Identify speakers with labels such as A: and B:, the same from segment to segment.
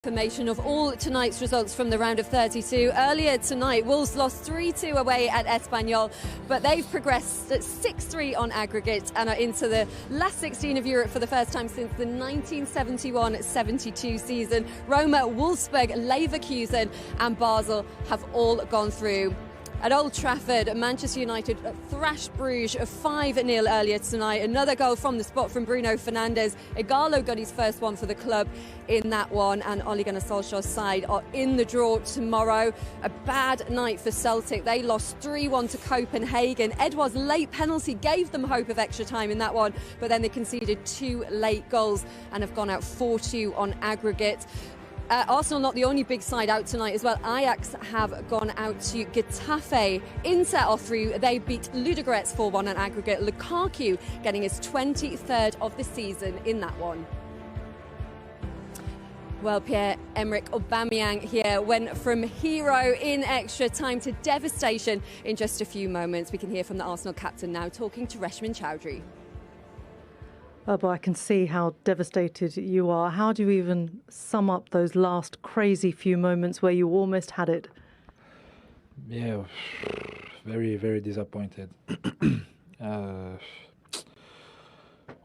A: Information of all tonight's results from the round of 32. Earlier tonight, Wolves lost 3-2 away at Espanyol, but they've progressed at 6-3 on aggregate and are into the last 16 of Europe for the first time since the 1971-72 season. Roma, Wolfsburg, Leverkusen and Basel have all gone through. At Old Trafford, Manchester United thrashed Bruges 5-0 earlier tonight. Another goal from the spot from Bruno Fernandes. Igalo got his first one for the club in that one, and Ole Gunnar Solskjaer's side are in the draw tomorrow. A bad night for Celtic. They lost 3-1 to Copenhagen. Edouard's late penalty gave them hope of extra time in that one, but then they conceded 2 late goals and have gone out 4-2 on aggregate. Arsenal not the only big side out tonight as well. Ajax have gone out to Getafe. Inter are through. They beat Ludogorets 4-1 on aggregate. Lukaku getting his 23rd of the season in that one. Well, Pierre-Emerick Aubameyang here went from hero in extra time to devastation in just a few moments. We can hear from the Arsenal captain now talking to Reshman Chowdhury.
B: Oh, but I can see how devastated you are. How do you even sum up those last crazy few moments where you almost had it?
C: Yeah, very, very disappointed.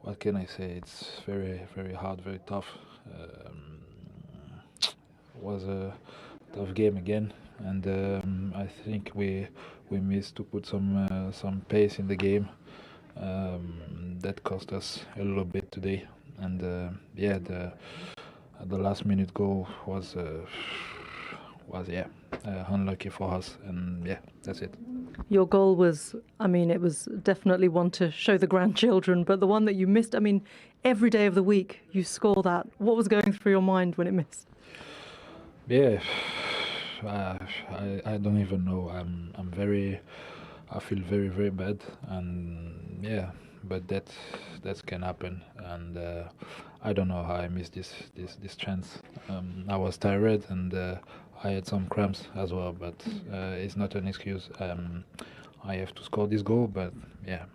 C: What can I say? It's very, very hard, very tough. It was a tough game again, and I think we missed to put some pace in the game. That cost us a little bit today, and the last minute goal was unlucky for us, and yeah, that's it.
B: Your goal was, I mean, it was definitely one to show the grandchildren, but the one that you missed, I mean, every day of the week you score that. What was going through your mind when it missed?
C: Yeah, I don't even know. I feel very, very bad, and yeah, but that can happen, and I don't know how I missed this chance. I was tired, and I had some cramps as well, but it's not an excuse. I have to score this goal, but yeah,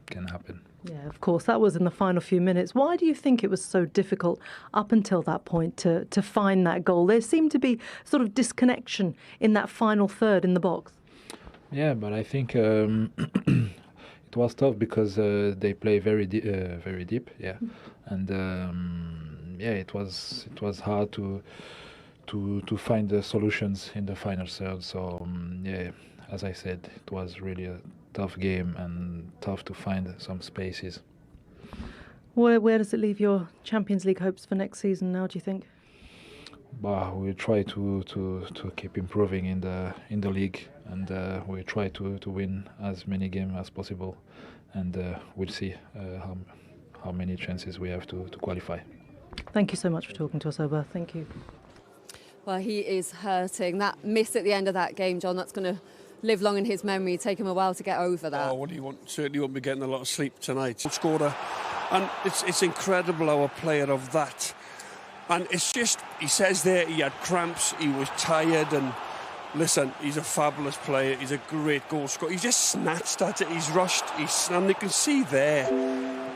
C: can happen.
B: Yeah, of course, that was in the final few minutes. Why do you think it was so difficult up until that point to find that goal? There seemed to be sort of disconnection in that final third in the box. Yeah,
C: but I think it was tough because they play very deep, yeah, and yeah, it was hard to find the solutions in the final third. So yeah, as I said, it was really a tough game and tough to find some spaces.
B: Where does it leave your Champions League hopes for next season now, do you think?
C: But we try to keep improving in the league, and we try to win as many games as possible, and we'll see how many chances we have to qualify.
B: Thank you so much for talking to us, Oba. Thank you.
A: Well, he is hurting. That miss at the end of that game, John, that's going to live long in his memory. Take him a while to get over that.
D: Oh, what do you want? Certainly won't be getting a lot of sleep tonight. Scorer, and it's incredible how a player of that. And it's just, he says there he had cramps, he was tired, and listen, he's a fabulous player, he's a great goal scorer. He just snatched at it, he's rushed, and you can see there,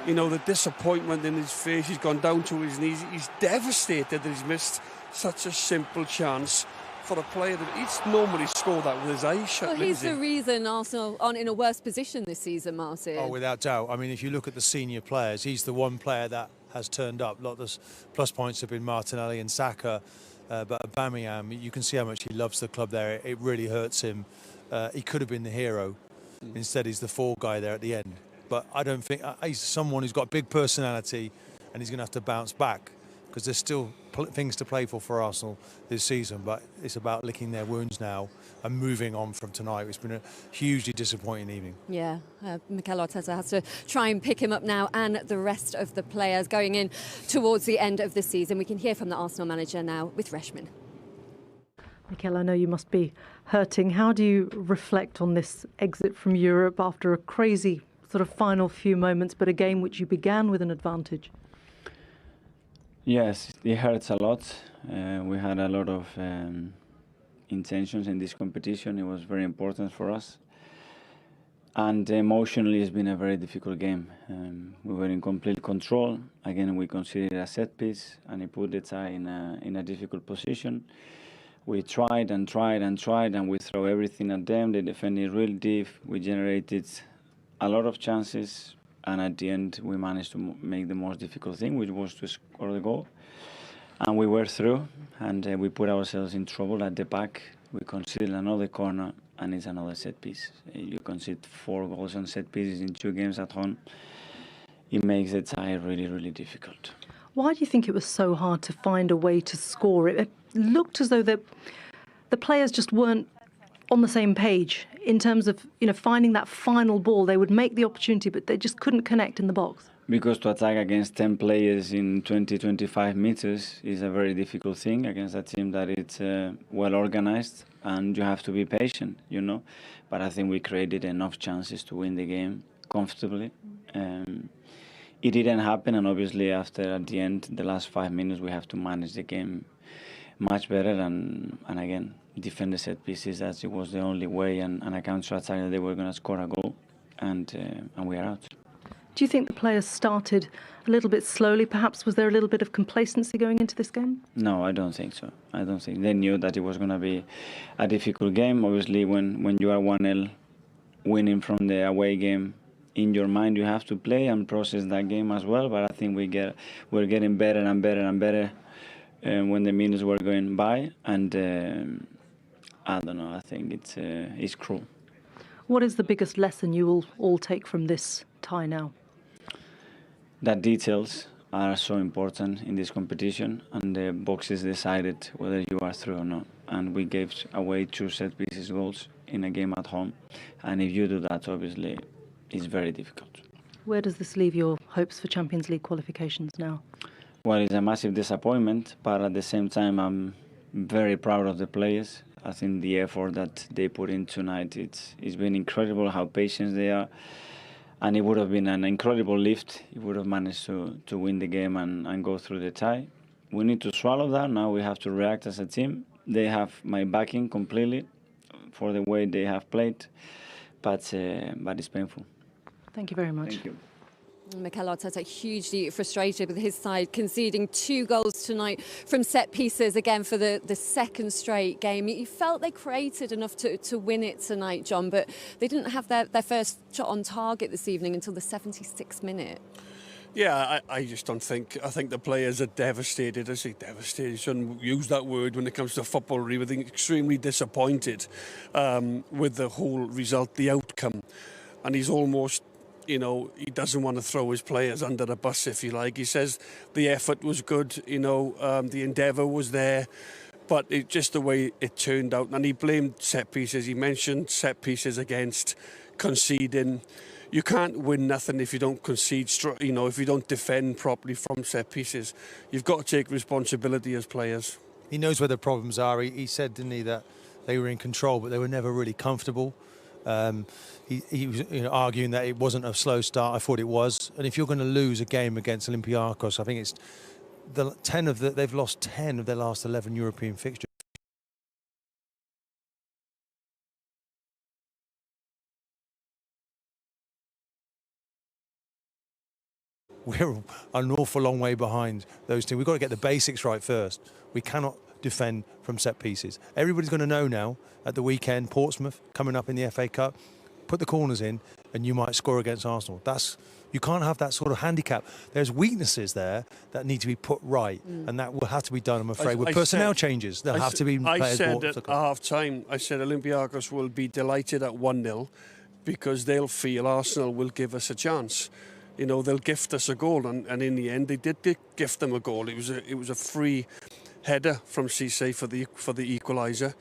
D: you know, the disappointment in his face. He's gone down to his knees, he's devastated that he's missed such a simple chance for a player that he'd normally score that with his eyes shut.
A: Well, he's the reason Arsenal aren't in a worse position this season, Martin.
E: Oh, without doubt. I mean, if you look at the senior players, he's the one player that has turned up. A lot of the plus points have been Martinelli and Saka, but Aubameyang, you can see how much he loves the club there. It really hurts him. He could have been the hero. Instead, he's the fall guy there at the end. But I don't think he's someone who's got a big personality, and he's going to have to bounce back because there's still things to play for Arsenal this season. But it's about licking their wounds now and moving on from tonight. It's been a hugely disappointing evening.
A: Yeah, Mikel Arteta has to try and pick him up now, and the rest of the players going in towards the end of the season. We can hear from the Arsenal manager now with Reshman.
B: Mikel, I know you must be hurting. How do you reflect on this exit from Europe after a crazy sort of final few moments, but a game which you began with an advantage?
F: Yes, it hurts a lot. We had a lot of intentions in this competition. It was very important for us. And emotionally, it's been a very difficult game. We were in complete control. Again, we considered a set piece, and it put the tie in a difficult position. We tried and tried and tried, and we throw everything at them. They defended real deep. We generated a lot of chances, and at the end, we managed to make the most difficult thing, which was to score the goal. And we were through, and we put ourselves in trouble at the back. We conceded another corner, and it's another set piece. You concede 4 goals on set pieces in 2 games at home. It makes the tie really, really difficult.
B: Why do you think it was so hard to find a way to score? It looked as though the players just weren't on the same page in terms of, finding that final ball. They would make the opportunity, but they just couldn't connect in the box.
F: Because to attack against 10 players in 20-25 meters is a very difficult thing against a team that is well organized, and you have to be patient, But I think we created enough chances to win the game comfortably. It didn't happen, and obviously at the end, the last 5 minutes, we have to manage the game much better and again, defend the set pieces as it was the only way, and a counter-attack that they were going to score a goal, and we are out.
B: Do you think the players started a little bit slowly? Perhaps was there a little bit of complacency going into this game?
F: No, I don't think so. I don't think. They knew that it was going to be a difficult game. Obviously, when you are 1-0 winning from the away game, in your mind you have to play and process that game as well. But I think we're getting better and better and better when the minutes were going by. And I don't know. I think it's cruel.
B: What is the biggest lesson you will all take from this tie now?
F: That details are so important in this competition, and the boxes decided whether you are through or not. And we gave away 2 set pieces goals in a game at home, and if you do that, obviously, it's very difficult.
B: Where does this leave your hopes for Champions League qualifications now?
F: Well, it's a massive disappointment, but at the same time, I'm very proud of the players. I think the effort that they put in tonight, it's been incredible how patient they are. And it would have been an incredible lift. It would have managed to win the game and go through the tie. We need to swallow that. Now we have to react as a team. They have my backing completely for the way they have played, but it's painful.
B: Thank you very much.
F: Thank you.
A: Mikel Arteta hugely frustrated with his side conceding 2 goals tonight from set pieces, again for the second straight game. You felt they created enough to win it tonight, John, but they didn't have their first shot on target this evening until the 76th minute.
D: Yeah, I just don't think. I think the players are devastated. I say devastated. You shouldn't use that word when it comes to football. Really, I think extremely disappointed with the whole result, the outcome, and he's almost. He doesn't want to throw his players under the bus, if you like. He says the effort was good, the endeavour was there, but it's just the way it turned out. And he blamed set pieces. He mentioned set pieces against conceding. You can't win nothing if you don't concede, if you don't defend properly from set pieces. You've got to take responsibility as players.
E: He knows where the problems are. He said, didn't he, that they were in control, but they were never really comfortable. He was arguing that it wasn't a slow start. I thought it was. And if you're going to lose a game against Olympiakos, I think it's they've lost 10 of their last 11 European fixtures. We're an awful long way behind those teams. We've got to get the basics right first. We cannot defend from set pieces. Everybody's going to know now at the weekend, Portsmouth coming up in the FA Cup, put the corners in and you might score against Arsenal. You can't have that sort of handicap. There's weaknesses there that need to be put right, and that will have to be done, I'm afraid, with personnel changes. There'll have to be players brought to the club.
D: At half-time, I said Olympiakos will be delighted at 1-0 because they'll feel Arsenal will give us a chance. They'll gift us a goal, and in the end, they did gift them a goal. It was a free header from Cisse for the equaliser,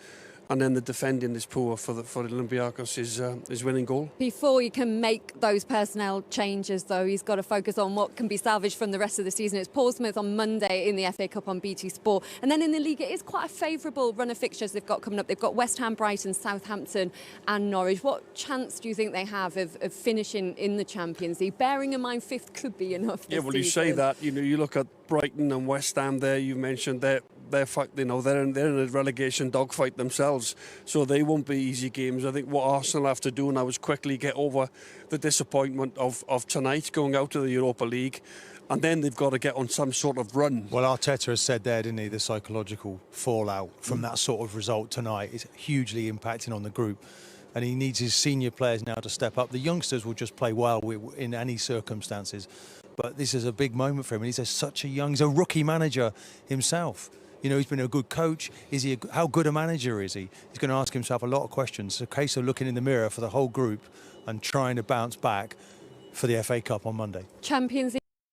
D: and then the defending is poor for Olympiakos is winning goal. Before
A: he can make those personnel changes, though, he's got to focus on what can be salvaged from the rest of the season. It's Portsmouth on Monday in the FA Cup on BT Sport, and then in the league it is quite a favourable run of fixtures they've got coming up. They've got West Ham, Brighton, Southampton and Norwich. What chance do you think they have of finishing in the Champions League, bearing in mind 5th could be enough this
D: season?
A: You
D: say that, you look at Brighton and West Ham there, you mentioned they're in a relegation dogfight themselves, so they won't be easy games. I think what Arsenal have to do now is quickly get over the disappointment of tonight, going out of the Europa League, and then they've got to get on some sort of run.
E: Well, Arteta has said there, didn't he, the psychological fallout from that sort of result tonight is hugely impacting on the group. And he needs his senior players now to step up. The youngsters will just play well in any circumstances. But this is a big moment for him. And he's a rookie manager himself. You know, he's been a good coach. How good a manager is he? He's going to ask himself a lot of questions. It's a case of looking in the mirror for the whole group and trying to bounce back for the FA Cup on Monday.
A: Champions League